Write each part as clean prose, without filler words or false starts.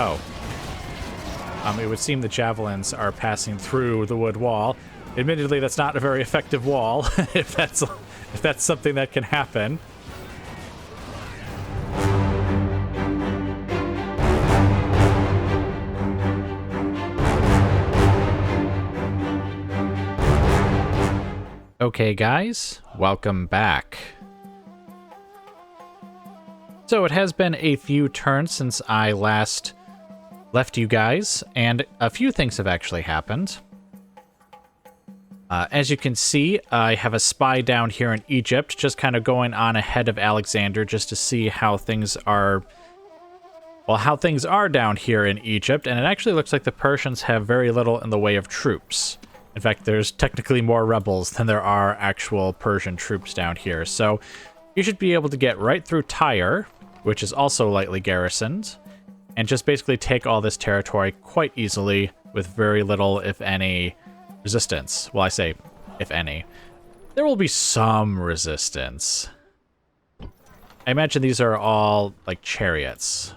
Oh. It would seem the javelins are passing through the wood wall. Admittedly, that's not a very effective wall, if that's something that can happen. Okay, guys, welcome back. So it has been a few turns since I last left you guys, and a few things have actually happened. As you can see, I have a spy down here in Egypt, just kind of going on ahead of Alexander just to see how things are, well, how things are down here in Egypt, and it actually looks like the Persians have very little in the way of troops. In fact, there's technically more rebels than there are actual Persian troops down here, so you should be able to get right through Tyre, which is also lightly garrisoned, and just basically take all this territory quite easily with very little, if any, resistance. Well, I say, if any. There will be some resistance. I imagine these are all, like, chariots.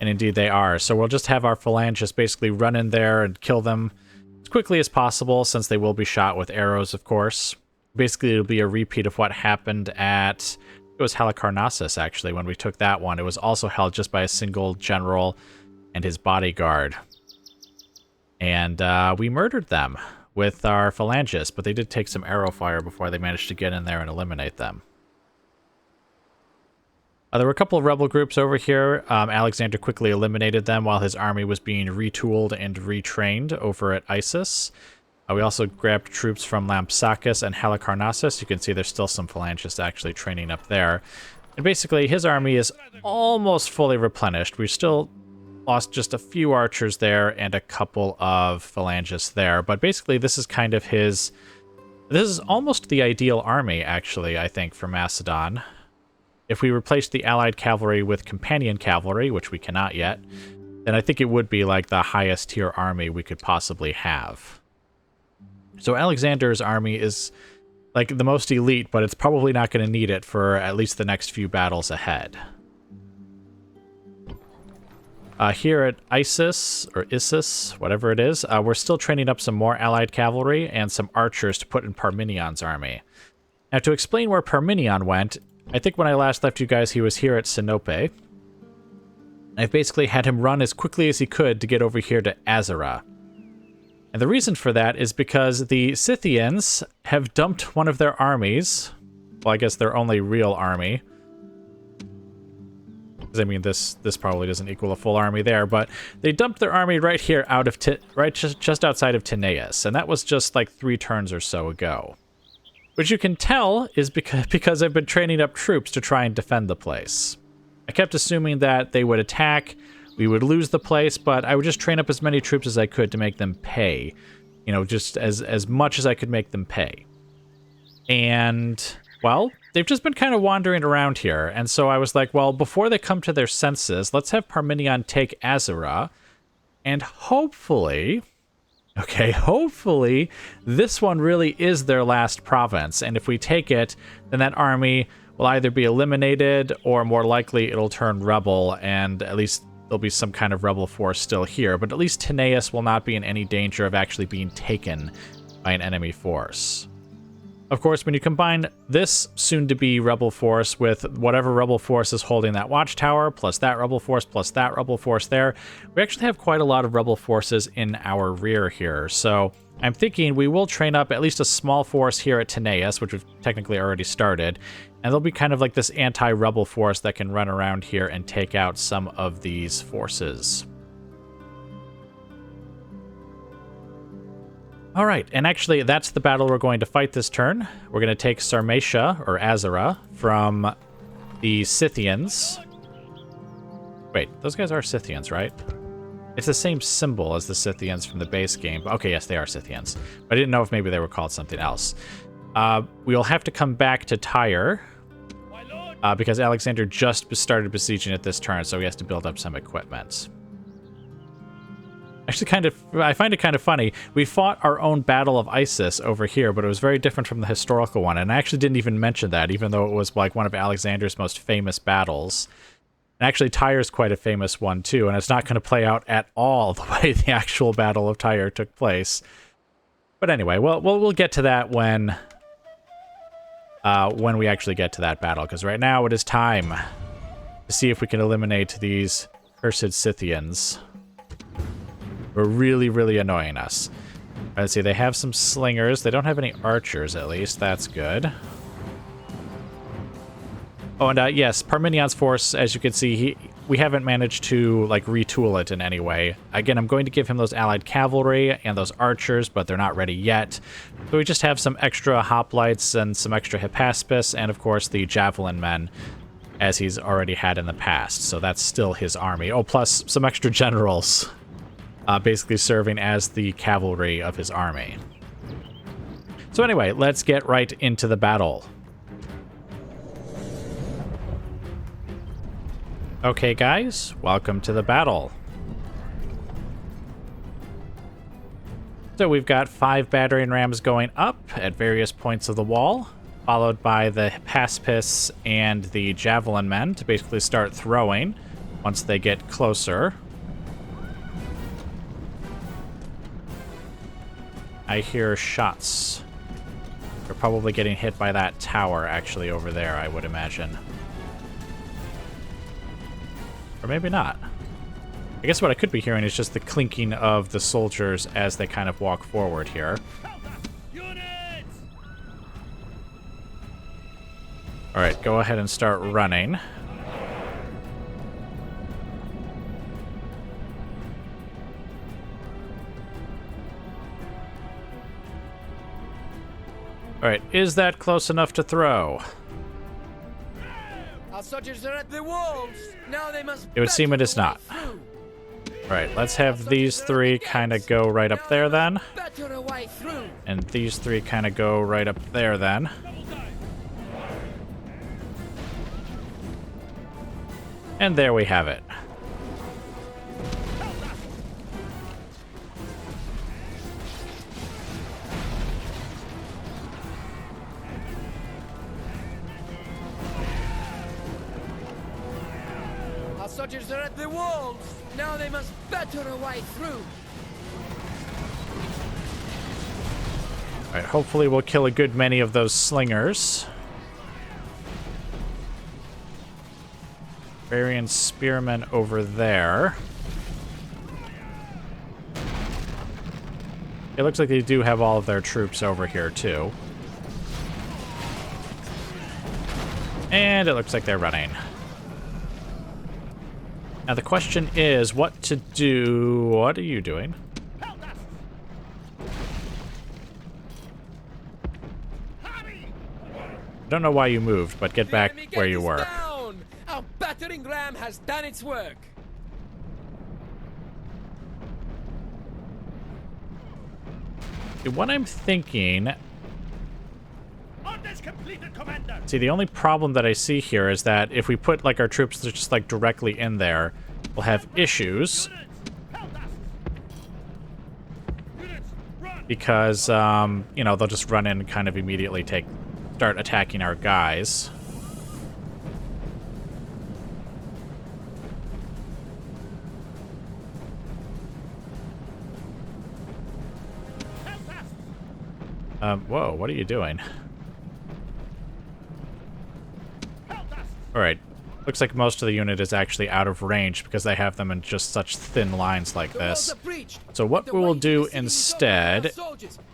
And indeed they are. So we'll just have our phalanges basically run in there and kill them as quickly as possible, since they will be shot with arrows, of course. Basically, it'll be a repeat of what happened at... It was Halicarnassus, actually, when we took that one. It was also held just by a single general and his bodyguard. And we murdered them with our phalanges, but they did take some arrow fire before they managed to get in there and eliminate them. There were a couple of rebel groups over here. Alexander quickly eliminated them while his army was being retooled and retrained over at Isis. We also grabbed troops from Lampsacus and Halicarnassus. You can see there's still some phalangists actually training up there. And basically, his army is almost fully replenished. We've still lost just a few archers there and a couple of phalangists there. But basically, this is kind of his... This is almost the ideal army, actually, I think, for Macedon. If we replaced the allied cavalry with companion cavalry, which we cannot yet, then I think it would be like the highest tier army we could possibly have. So Alexander's army is like the most elite, but it's probably not going to need it for at least the next few battles ahead. Here at Isis, or Issus, whatever it is, we're still training up some more allied cavalry and some archers to put in Parmenion's army. Now, to explain where Parmenion went, I think when I last left you guys, he was here at Sinope. I've basically had him run as quickly as he could to get over here to Azara. And the reason for that is because the Scythians have dumped one of their armies. Well, I guess their only real army. Because, I mean, this probably doesn't equal a full army there, but they dumped their army right here out of just outside of Tineus, and that was just like 3 turns or so ago. Which you can tell is because I've been training up troops to try and defend the place. I kept assuming that they would attack, we would lose the place, but I would just train up as many troops as I could to make them pay. You know, just as much as I could make them pay. And, well, they've just been kind of wandering around here. And so I was like, well, before they come to their senses, let's have Parmenion take Azara. And hopefully, okay, hopefully this one really is their last province. And if we take it, then that army will either be eliminated or more likely it'll turn rebel, and at least there'll be some kind of rebel force still here, but at least Tineus will not be in any danger of actually being taken by an enemy force. Of course, when you combine this soon-to-be rebel force with whatever rebel force is holding that watchtower, plus that rebel force there, we actually have quite a lot of rebel forces in our rear here. So I'm thinking we will train up at least a small force here at Tineus, which we've technically already started, and there'll be kind of like this anti-rebel force that can run around here and take out some of these forces. All right, and actually that's the battle we're going to fight this turn. We're going to take Sarmatia, or Azara, from the Scythians. Wait, those guys are Scythians, right? It's the same symbol as the Scythians from the base game. Okay, yes, they are Scythians. But I didn't know if maybe they were called something else. We'll have to come back to Tyre, because Alexander just started besieging it this turn, so he has to build up some equipment. Actually, I find it kind of funny. We fought our own Battle of Isis over here, but it was very different from the historical one, and I actually didn't even mention that, even though it was like one of Alexander's most famous battles. And actually, Tyre's quite a famous one, too, and it's not going to play out at all the way the actual Battle of Tyre took place. But anyway, we'll get to that when we actually get to that battle, because right now it is time to see if we can eliminate these cursed Scythians. They're really, really annoying us. Let's see, they have some slingers. They don't have any archers, at least. That's good. Oh, and yes, Parmenion's force, as you can see, we haven't managed to, like, retool it in any way. Again, I'm going to give him those allied cavalry and those archers, but they're not ready yet. So we just have some extra hoplites and some extra Hippaspis, and of course the javelin men, as he's already had in the past. So that's still his army. Oh, plus some extra generals, basically serving as the cavalry of his army. So anyway, let's get right into the battle. Okay, guys, welcome to the battle. So we've got 5 battering rams going up at various points of the wall, followed by the Hippaspis and the javelin men to basically start throwing once they get closer. I hear shots. They're probably getting hit by that tower actually over there, I would imagine. Or maybe not. I guess what I could be hearing is just the clinking of the soldiers as they kind of walk forward here. Alright, go ahead and start running. Alright, is that close enough to throw? Our soldiers are at the walls. Now they must. It would seem it is not. Alright, let's have these 3 kind of go right up there then. And these 3 kind of go right up there then. And there we have it. Soldiers are at the walls. Now they must batter a way through. Alright, hopefully we'll kill a good many of those slingers. Barbarian spearmen over there. It looks like they do have all of their troops over here too. And it looks like they're running. Now the question is what to do. What are you doing? I don't know why you moved, but get back where you were. Our battering ram has done its work. What I'm thinking... See, the only problem that I see here is that if we put, like, our troops just, like, directly in there, we'll have issues. Because, you know, they'll just run in and kind of immediately start attacking our guys. Whoa, what are you doing? Alright, looks like most of the unit is actually out of range because they have them in just such thin lines like this. So what we will do instead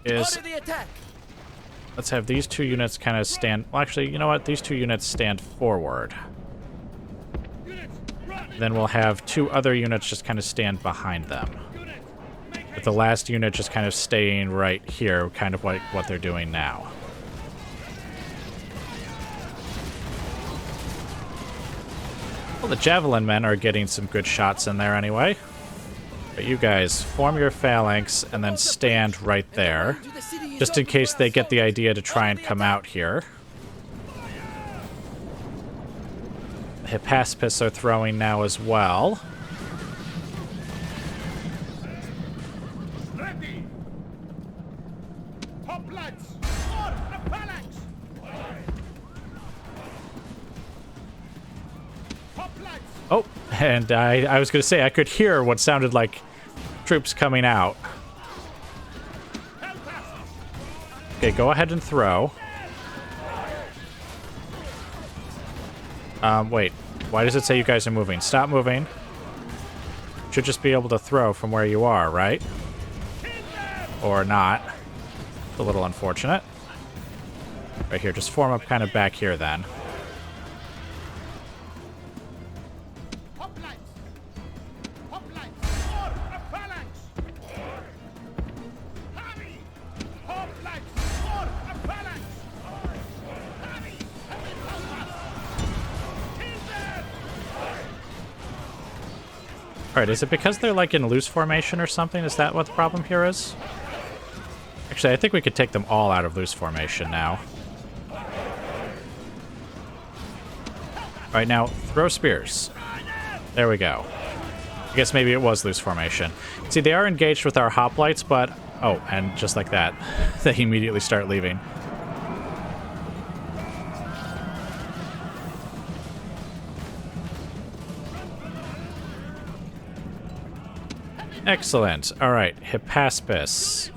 is... Let's have these 2 units kind of stand... Well, actually, you know what? These 2 units stand forward. Then we'll have 2 other units just kind of stand behind them. With the last unit just kind of staying right here, kind of like what they're doing now. Well, the javelin men are getting some good shots in there anyway. But you guys, form your phalanx and then stand right there. Just in case they get the idea to try and come out here. The Hippaspis are throwing now as well. Oh, and I was going to say, I could hear what sounded like troops coming out. Okay, go ahead and throw. Wait. Why does it say you guys are moving? Stop moving. Should just be able to throw from where you are, right? Or not. It's a little unfortunate. Right here, just form up kind of back here then. Alright, is it because they're like in loose formation or something? Is that what the problem here is? Actually, I think we could take them all out of loose formation now. Alright, now, throw spears. There we go. I guess maybe it was loose formation. See, they are engaged with our hoplites, but... Oh, and just like that, they immediately start leaving. Excellent. Alright, Hippaspis.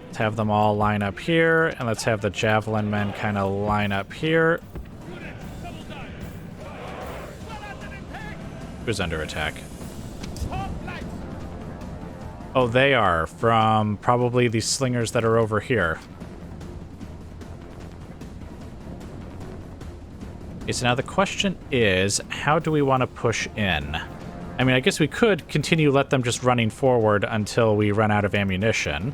Let's have them all line up here, and let's have the javelin men kind of line up here. Who's under attack? Oh, they are, from probably the slingers that are over here. Okay, so now the question is, how do we want to push in? I mean, I guess we could continue let them just running forward until we run out of ammunition.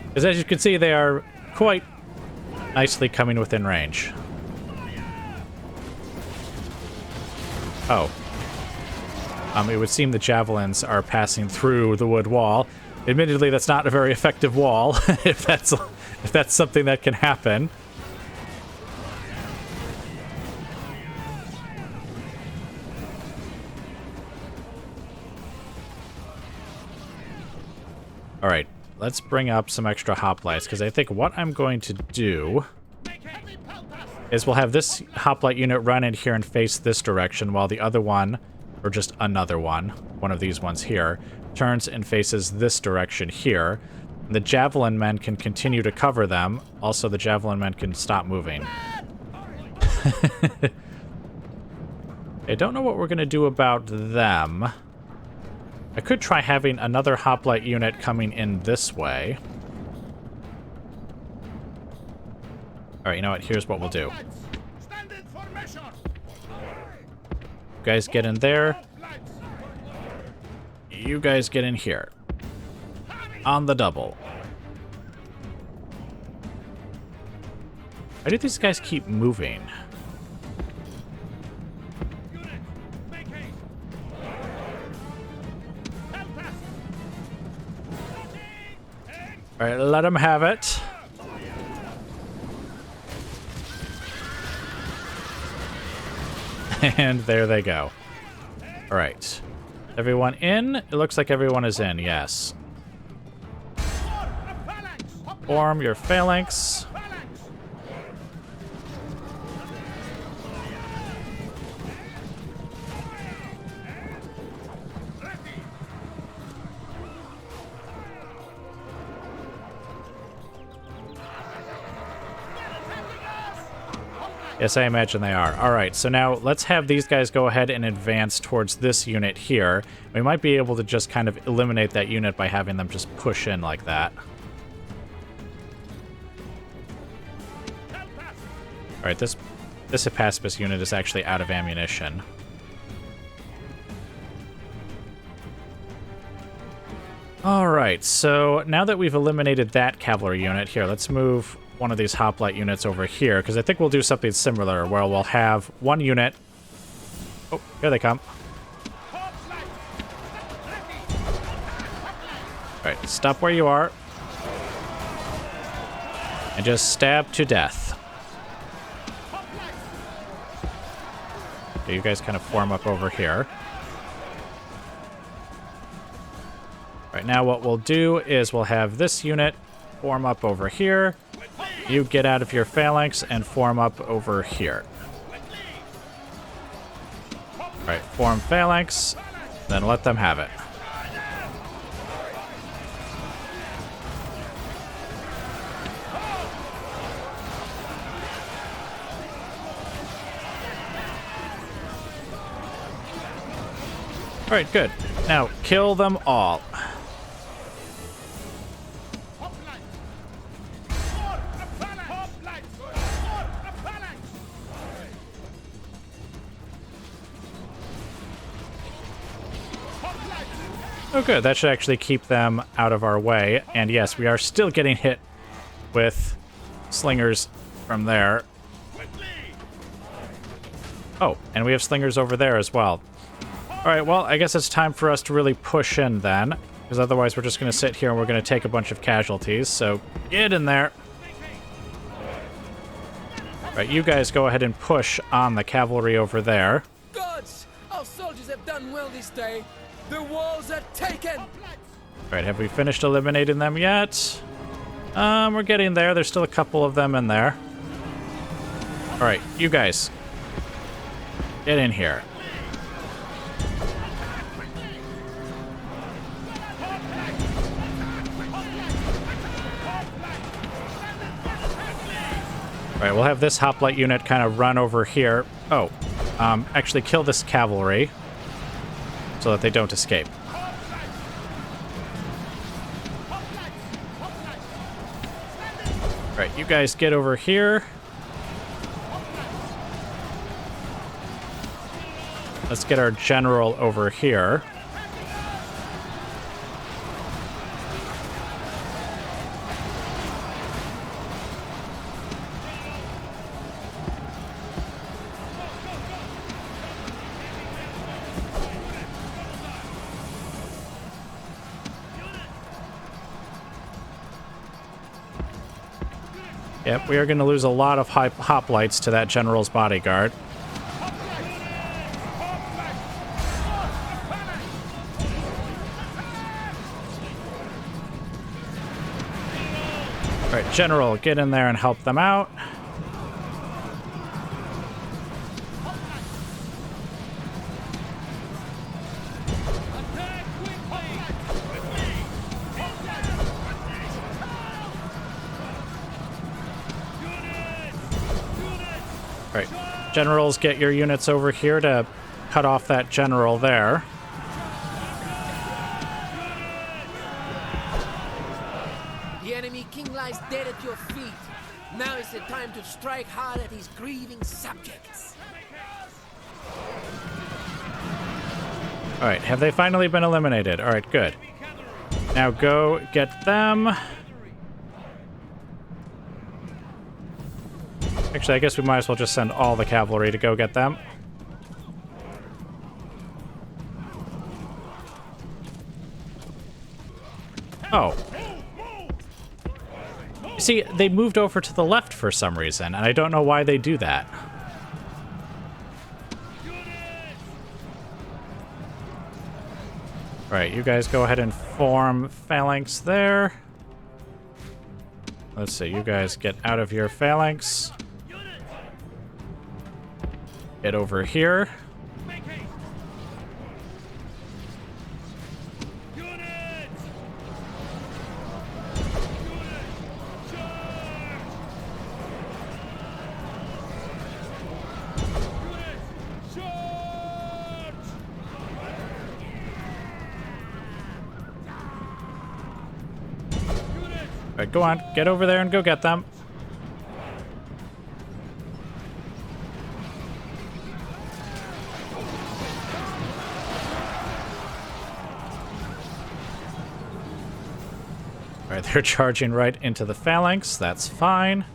Because as you can see, they are quite nicely coming within range. Oh. It would seem the javelins are passing through the wood wall. Admittedly, that's not a very effective wall, if that's something that can happen. All right, let's bring up some extra hoplites, because I think what I'm going to do is we'll have this hoplite unit run in here and face this direction, while the other one, or just another one of these ones here, turns and faces this direction here. The javelin men can continue to cover them. Also, the javelin men can stop moving. I don't know what we're going to do about them. I could try having another hoplite unit coming in this way. Alright, you know what? Here's what we'll do. You guys get in there. You guys get in here. On the double. Why do these guys keep moving? Alright, let them have it. And there they go. Alright. Everyone in? It looks like everyone is in, yes. Form your phalanx. Yes, I imagine they are. Alright, so now let's have these guys go ahead and advance towards this unit here. We might be able to just kind of eliminate that unit by having them just push in like that. Alright, this Hippaspis unit is actually out of ammunition. Alright, so now that we've eliminated that cavalry unit, here, let's move one of these hoplite units over here, because I think we'll do something similar, where we'll have one unit... Oh, here they come. Alright, stop where you are. And just stab to death. Okay, you guys kind of form up over here. Right now what we'll do is we'll have this unit form up over here. You get out of your phalanx and form up over here. Alright, form phalanx, then let them have it. Alright, good. Now, kill them all. Oh, good. That should actually keep them out of our way. And yes, we are still getting hit with slingers from there. Oh, and we have slingers over there as well. All right, well, I guess it's time for us to really push in then, because otherwise we're just going to sit here and we're going to take a bunch of casualties. So get in there. All right, you guys go ahead and push on the cavalry over there. Gods! Our soldiers have done well this day. The walls are taken! All right, have we finished eliminating them yet? We're getting there. There's still a couple of them in there. All right, you guys, get in here. All right, we'll have this hoplite unit kind of run over here. Oh, actually kill this cavalry so that they don't escape. All right, you guys get over here. Let's get our general over here. Yep, we are going to lose a lot of hoplites to that general's bodyguard. All right, general, get in there and help them out. Right, generals, get your units over here to cut off that general there. The enemy king lies dead at your feet. Now is the time to strike hard at his grieving subjects. All right, have they finally been eliminated? All right, good. Now go get them. Actually, I guess we might as well just send all the cavalry to go get them. Oh. See, they moved over to the left for some reason, and I don't know why they do that. All right, you guys go ahead and form phalanx there. Let's see, you guys get out of your phalanx. Get over here. All right, go on, get over there and go get them. All right, they're charging right into the phalanx. That's fine.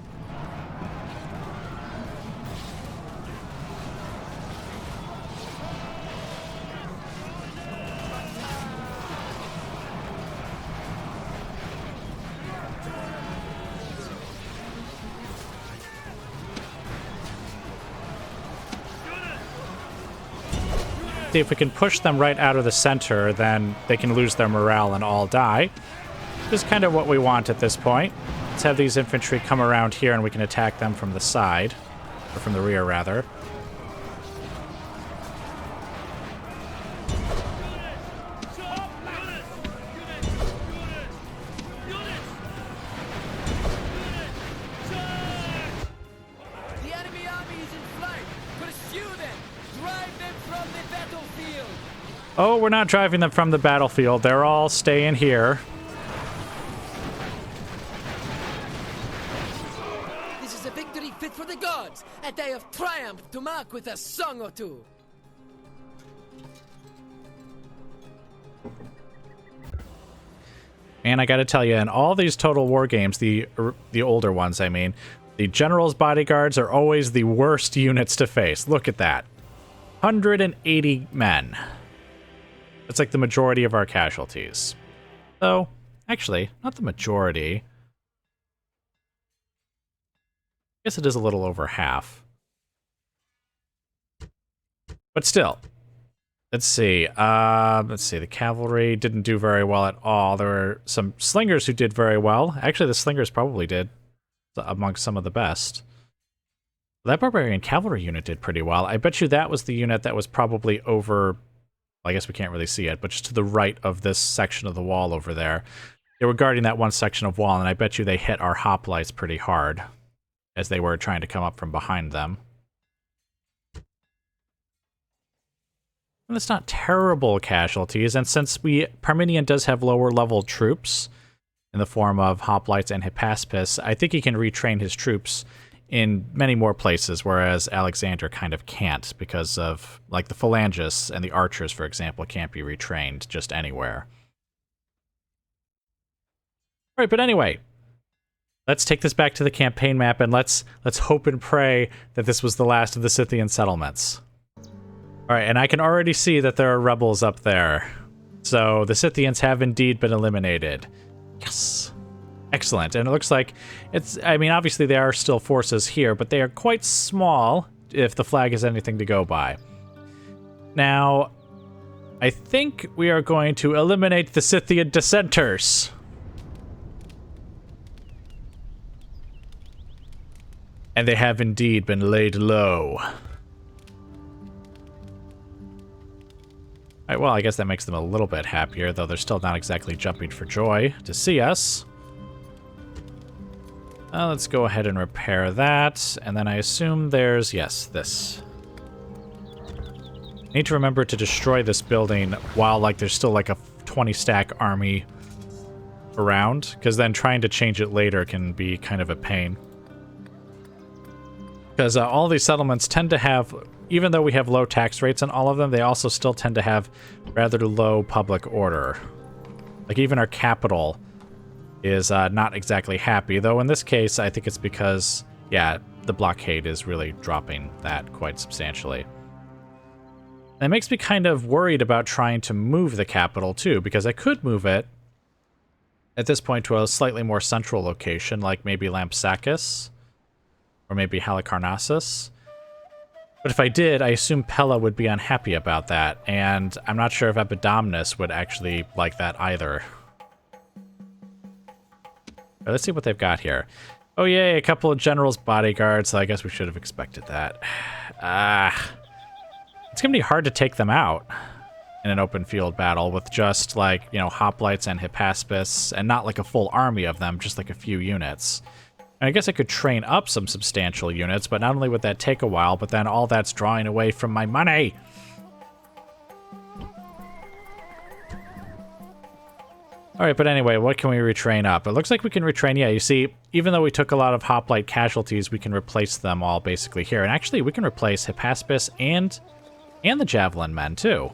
if we can push them right out of the center, then they can lose their morale and all die. Which is kind of what we want at this point. Let's have these infantry come around here and we can attack them from the side. Or from the rear, rather. Oh, we're not driving them from the battlefield. They're all staying here. This is a victory fit for the gods, a day of triumph to mark with a song or two. And I gotta tell you, in all these Total War games, the older ones, I mean, the general's bodyguards are always the worst units to face. Look at that. 180 men. It's like the majority of our casualties. So, actually, not the majority. I guess it is a little over half. But still. Let's see. The cavalry didn't do very well at all. There were some slingers who did very well. Actually, the slingers probably did amongst some of the best. That barbarian cavalry unit did pretty well. I bet you that was the unit that was probably over... I guess we can't really see it, but just to the right of this section of the wall over there. They were guarding that one section of wall, and I bet you they hit our hoplites pretty hard as they were trying to come up from behind them. And it's not terrible casualties, and since Parmenion does have lower level troops in the form of hoplites and Hippaspis, I think he can retrain his troops in many more places, whereas Alexander kind of can't because of, like, the phalangists and the archers, for example, can't be retrained just anywhere. All right, but anyway, let's take this back to the campaign map and let's hope and pray that this was the last of the Scythian settlements. All right, and I can already see that there are rebels up there. So the Scythians have indeed been eliminated. Yes. Excellent. And it looks like I mean, obviously there are still forces here, but they are quite small if the flag is anything to go by. Now, I think we are going to eliminate the Scythian dissenters. And they have indeed been laid low. Alright, well, I guess that makes them a little bit happier, though they're still not exactly jumping for joy to see us. Let's go ahead and repair that, and then I assume there's, yes, this. Need to remember to destroy this building while, like, there's still, like, a 20-stack army around, because then trying to change it later can be kind of a pain. Because all these settlements tend to have, even though we have low tax rates on all of them, they also still tend to have rather low public order. Like, even our capital is not exactly happy, though in this case I think it's because, yeah, the blockade is really dropping that quite substantially. And it makes me kind of worried about trying to move the capital too, because I could move it at this point to a slightly more central location, like maybe Lampsacus or maybe Halicarnassus. But if I did, I assume Pella would be unhappy about that, and I'm not sure if Epidomnus would actually like that either. Let's see what they've got here. Oh, yay, a couple of generals' bodyguards, so I guess we should have expected that. It's going to be hard to take them out in an open field battle with just, like, you know, hoplites and Hippaspis, and not like a full army of them, just like a few units. And I guess I could train up some substantial units, but not only would that take a while, but then all that's drawing away from my money. Alright, but anyway, what can we retrain up? It looks like we can retrain, yeah, you see, even though we took a lot of hoplite casualties, we can replace them all basically here. And actually, we can replace Hippaspis and the javelin men, too.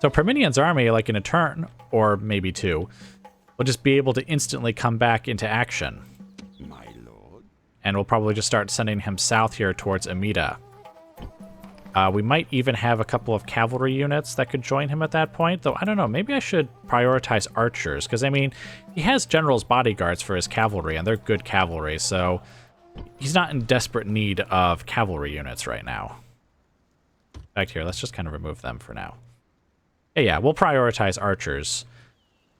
So Parmenion's army, like in a turn, or maybe two, will just be able to instantly come back into action. My lord. And we'll probably just start sending him south here towards Amida. We might even have a couple of cavalry units that could join him at that point, though I don't know, maybe I should prioritize archers, because, I mean, he has generals' bodyguards for his cavalry, and they're good cavalry, so he's not in desperate need of cavalry units right now. fact, here, let's just kind of remove them for now. Yeah, we'll prioritize archers.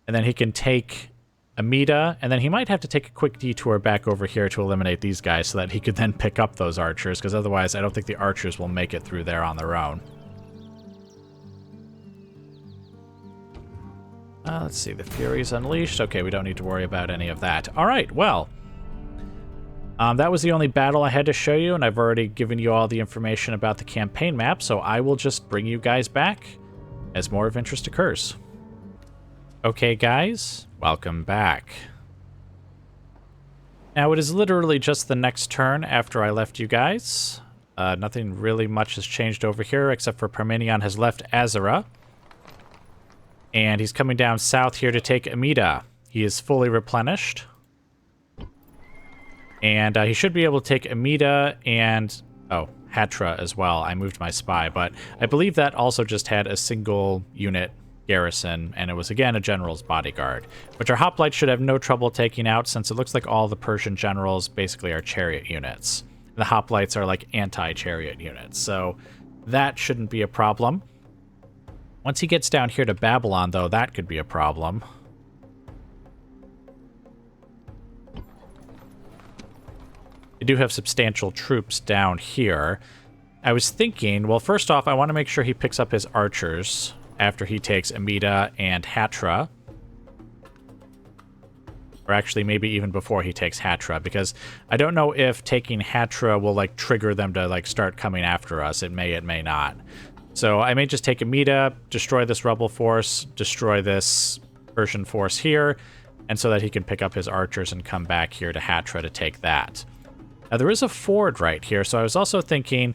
And then he can take Amida, and then he might have to take a quick detour back over here to eliminate these guys so that he could then pick up those archers, because otherwise I don't think the archers will make it through there on their own. Let's see, the Fury's unleashed. Okay, we don't need to worry about any of that. All right, well, that was the only battle I had to show you, and I've already given you all the information about the campaign map, so I will just bring you guys back as more of interest occurs. Okay, guys, welcome back. Now, it is literally just the next turn after I left you guys. Nothing really much has changed over here, except for Parmenion has left Azara. And he's coming down south here to take Amida. He is fully replenished. And he should be able to take Amida and... oh, Hatra as well. I moved my spy, but I believe that also just had a single unit garrison, and it was again a general's bodyguard, which our hoplites should have no trouble taking out, since it looks like all the Persian generals basically are chariot units. The hoplites are like anti-chariot units, so that shouldn't be a problem. Once he gets down here to Babylon, though, that could be a problem. They do have substantial troops down here. I was thinking, well, first off, I want to make sure he picks up his archers after he takes Amida and Hatra. Or actually, maybe even before he takes Hatra, because I don't know if taking Hatra will, like, trigger them to, like, start coming after us. It may not. So I may just take Amida, destroy this rebel force, destroy this Persian force here, and so that he can pick up his archers and come back here to Hatra to take that. Now, there is a ford right here, so I was also thinking,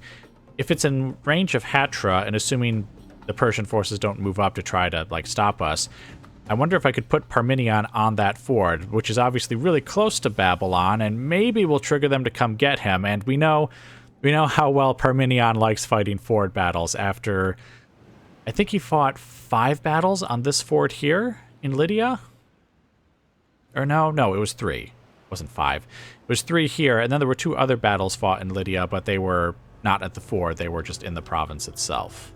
if it's in range of Hatra, and assuming the Persian forces don't move up to try to, like, stop us, I wonder if I could put Parmenion on that ford, which is obviously really close to Babylon, and maybe will trigger them to come get him. And we know how well Parmenion likes fighting ford battles after, I think he fought 5 battles on this ford here in Lydia? Or no, it was 3. It wasn't 5. It was 3 here, and then there were 2 other battles fought in Lydia, but they were not at the ford, they were just in the province itself.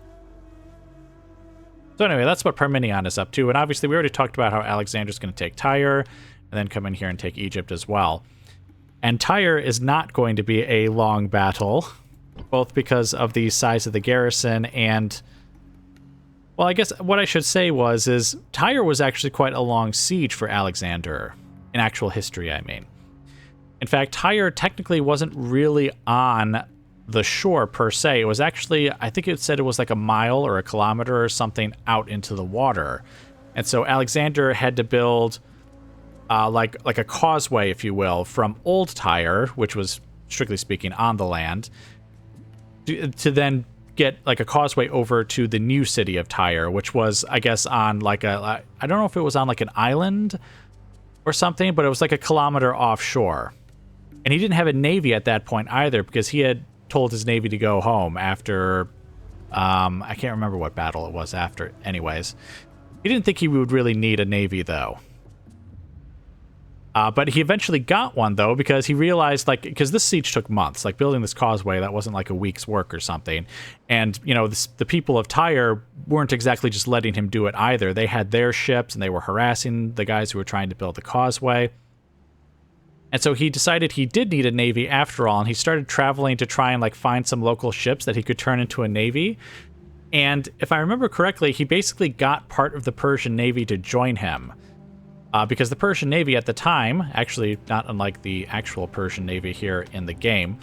So anyway, that's what Parmenion is up to, and obviously we already talked about how Alexander's going to take Tyre, and then come in here and take Egypt as well. And Tyre is not going to be a long battle, both because of the size of the garrison and... well, I guess what I should say is Tyre was actually quite a long siege for Alexander, in actual history, I mean. In fact, Tyre technically wasn't really on the shore per se. It was actually, I think it said it was like a mile or a kilometer or something out into the water. And so Alexander had to build like a causeway, if you will, from Old Tyre, which was strictly speaking on the land, to then get like a causeway over to the new city of Tyre, which was, I guess, on like I don't know if it was on like an island or something, but it was like a kilometer offshore. And he didn't have a navy at that point either, because he had told his navy to go home after, I can't remember what battle it was after. Anyways, he didn't think he would really need a navy, though. But he eventually got one, though, because he realized, like, because this siege took months, like building this causeway, that wasn't like a week's work or something. And, you know, the people of Tyre weren't exactly just letting him do it either. They had their ships, and they were harassing the guys who were trying to build the causeway. And so he decided he did need a navy after all, and he started traveling to try and, like, find some local ships that he could turn into a navy. And if I remember correctly, he basically got part of the Persian navy to join him. Because the Persian navy at the time, actually not unlike the actual Persian navy here in the game,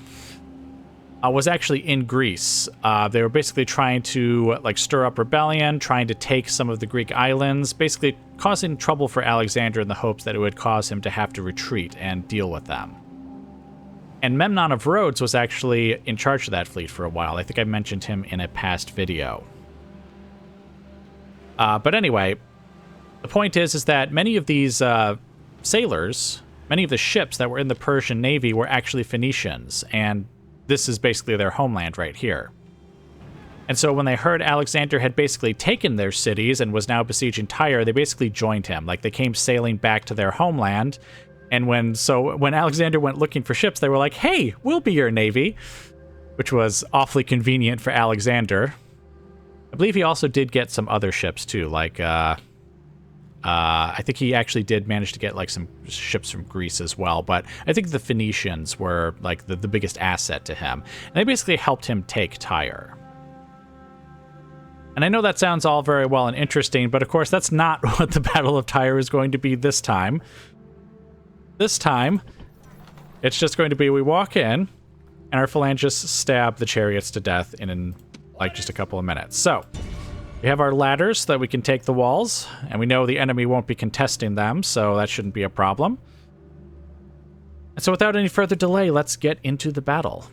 was actually in Greece. They were basically trying to, like, stir up rebellion, trying to take some of the Greek islands, basically causing trouble for Alexander in the hopes that it would cause him to have to retreat and deal with them. And Memnon of Rhodes was actually in charge of that fleet for a while. I think I mentioned him in a past video. But anyway, the point is that many of these sailors, many of the ships that were in the Persian navy were actually Phoenicians, and this is basically their homeland right here. And so when they heard Alexander had basically taken their cities and was now besieging Tyre, they basically joined him. Like, they came sailing back to their homeland. And when Alexander went looking for ships, they were like, hey, we'll be your navy, which was awfully convenient for Alexander. I believe he also did get some other ships too, like I think he actually did manage to get like some ships from Greece as well, but I think the Phoenicians were like the biggest asset to him. And they basically helped him take Tyre. And I know that sounds all very well and interesting, but of course that's not what the Battle of Tyre is going to be this time. This time, it's just going to be we walk in, and our phalangists stab the chariots to death in like just a couple of minutes. So, we have our ladders so that we can take the walls, and we know the enemy won't be contesting them, so that shouldn't be a problem. And so without any further delay, let's get into the battle.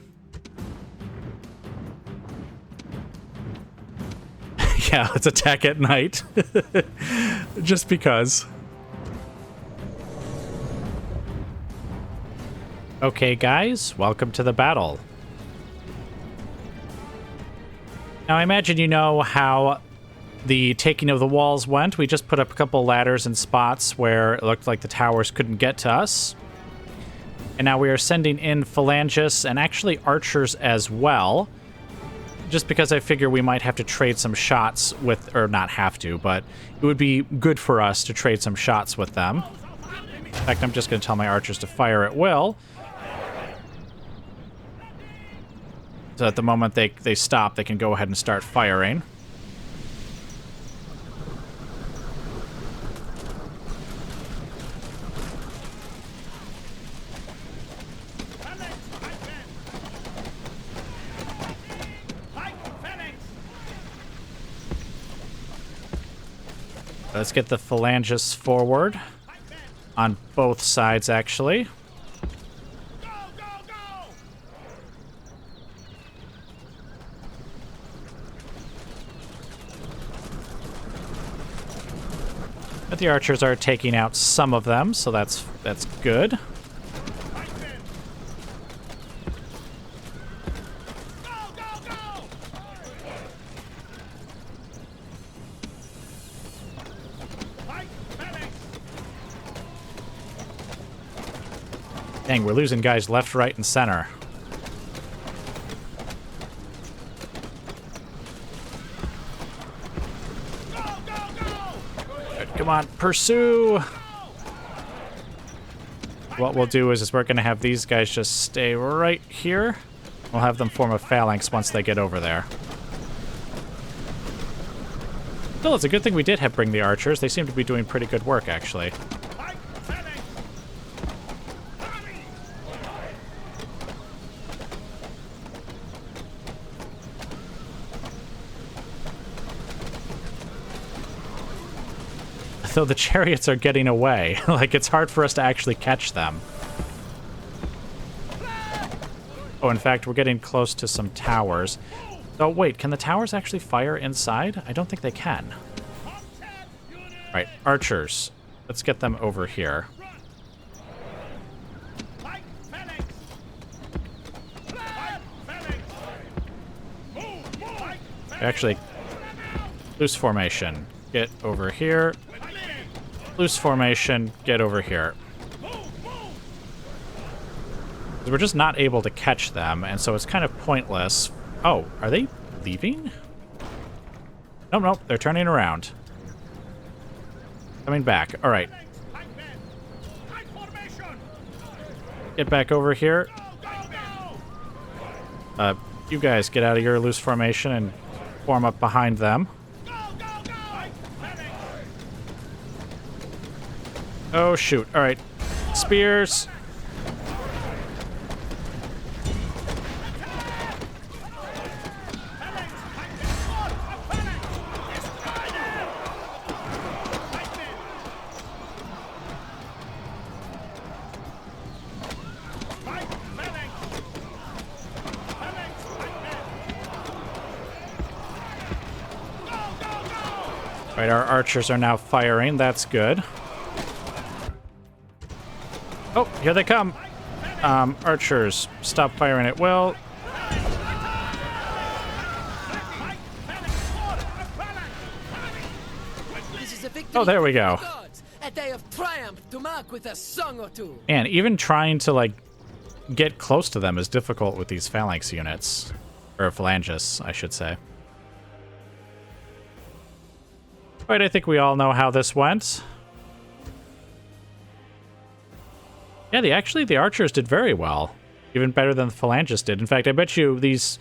Yeah, let's attack at night. Just because. Okay, guys, welcome to the battle. Now, I imagine you know how the taking of the walls went. We just put up a couple ladders in spots where it looked like the towers couldn't get to us. And now we are sending in phalangists and actually archers as well. Just because I figure we might have to trade some shots with, or not have to, but it would be good for us to trade some shots with them. In fact, I'm just going to tell my archers to fire at will. So at the moment they stop, they can go ahead and start firing. Let's get the phalangists forward on both sides, actually. But the archers are taking out some of them, so that's good. Dang, we're losing guys left, right, and center. Good, come on, pursue! What we'll do is we're going to have these guys just stay right here. We'll have them form a phalanx once they get over there. Still, it's a good thing we did bring the archers. They seem to be doing pretty good work, actually. Though the chariots are getting away. Like, it's hard for us to actually catch them. Oh, in fact, we're getting close to some towers. Oh, wait, can the towers actually fire inside? I don't think they can. Right, archers. Let's get them over here. Actually, loose formation. Get over here. Loose formation, get over here. We're just not able to catch them, and so it's kind of pointless. Oh, are they leaving? Nope, nope, they're turning around. Coming back, all right. Get back over here. You guys get out of your loose formation and form up behind them. Oh, shoot. All right. Spears. All right, our archers are now firing. That's good. Oh, here they come. Archers, stop firing at will. Oh, there we go. A day of triumph to mark with a song or two. And even trying to, like, get close to them is difficult with these phalanx units. Or phalangists, I should say. Right, I think we all know how this went. Yeah, the archers did very well. Even better than the phalangists did. In fact, I bet you these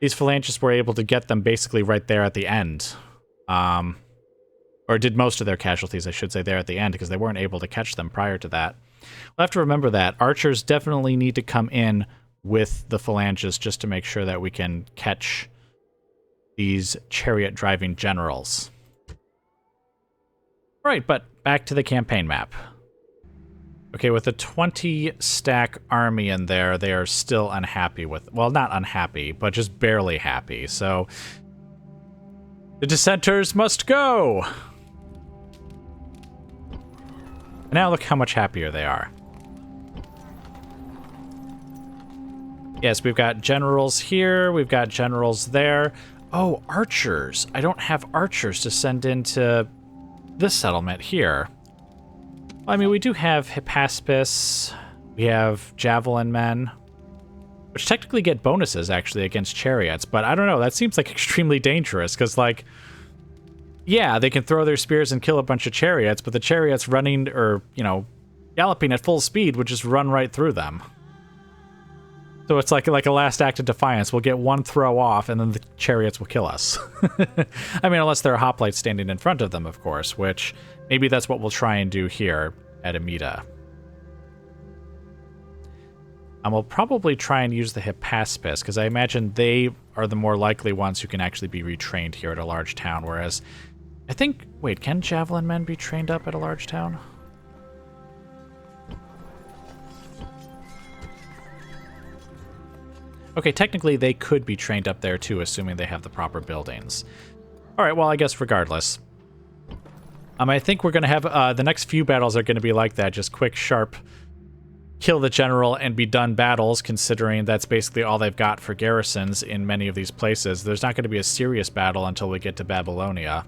phalangists were able to get them basically right there at the end. Or did most of their casualties, I should say, there at the end, because they weren't able to catch them prior to that. We'll have to remember that. Archers definitely need to come in with the phalanges just to make sure that we can catch these chariot-driving generals. Right, but back to the campaign map. Okay, with a 20-stack army in there, they are still unhappy with... Well, not unhappy, but just barely happy. So, the dissenters must go! And now look how much happier they are. Yes, we've got generals here, we've got generals there. Oh, archers. I don't have archers to send into this settlement here. Well, I mean, we do have Hippaspis, we have javelin men, which technically get bonuses, actually, against chariots, but I don't know, that seems like extremely dangerous, because, like, yeah, they can throw their spears and kill a bunch of chariots, but the chariots running, or, you know, galloping at full speed would just run right through them. So it's like a last act of defiance. We'll get one throw off, and then the chariots will kill us. I mean, unless there are hoplites standing in front of them, of course, which maybe that's what we'll try and do here at Amida. And we'll probably try and use the Hippaspis, because I imagine they are the more likely ones who can actually be retrained here at a large town, whereas I think... Wait, can javelin men be trained up at a large town? Okay, technically they could be trained up there too, assuming they have the proper buildings. Alright, well, I guess regardless. I think we're going to have... the next few battles are going to be like that, just quick, sharp, kill the general and be done battles, considering that's basically all they've got for garrisons in many of these places. There's not going to be a serious battle until we get to Babylonia.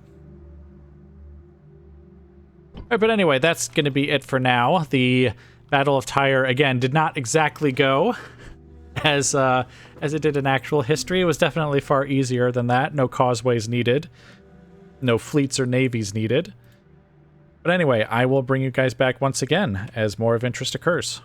Alright, but anyway, that's going to be it for now. The Battle of Tyre, again, did not exactly go as it did in actual history. It was definitely far easier than that. No causeways needed. No fleets or navies needed. But anyway, I will bring you guys back once again as more of interest occurs.